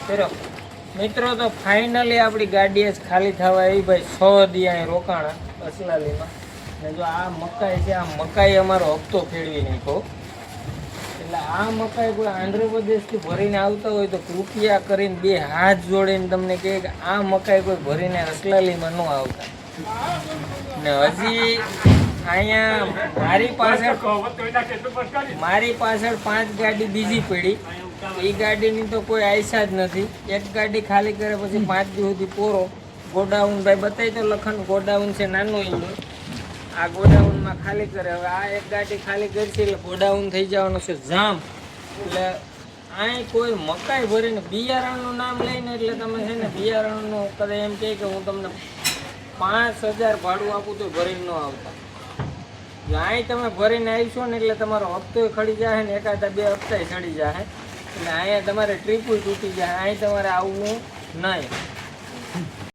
ફેરો મિત્રો તો ફાઇનલી આપણી ગાડી જ ખાલી થવા આવી ભાઈ 6 દી અહીં રોકાણા અસલાલીમાં ને જો આ મકાઈ છે આ મકાઈ અમારો હપ્તો ફેરવી નાખ્યો એટલે આ મકાઈ કોઈ આંધ્રપ્રદેશથી ભરીને આવતા હોય તો કૃપયા કરીને 2 હાથ જોડીને તમને કહે કે આ મકાઈ કોઈ ભરીને અસલાલીમાં ન આવતા ને હજી અહીંયા મારી પાછળ 5 ગાડી બીજી પડી એ ગાડીની તો કોઈ આયસા જ નથી એક ગાડી ખાલી કરે પછી 5 દી સુધી પૂરો ગોડાઉન ભાઈ બતાવી તો લખન ગોડાઉન છે નાનું એનું આ ગોડાઉનમાં ખાલી કરે હવે આ એક ગાડી ખાલી કરશે એટલે ગોડાઉન થઈ જવાનું છે જામ એટલે અહીં કોઈ મકાઈ ભરીને બિયારણનું નામ લઈને એટલે તમે છે ને બિયારણનું કદાચ એમ કહે કે હું તમને 5000 ભાડું આપું તો ભરીને ન આવતા અહીં તમે ભરીને આવીશો ને એટલે તમારો હપ્તો ખડી જાય ને એકાદા 2 હપ્તા ચડી જાય એટલે અહીંયા તમારે ટ્રીપું તૂટી જાય અહીં તમારે આવવું નહીં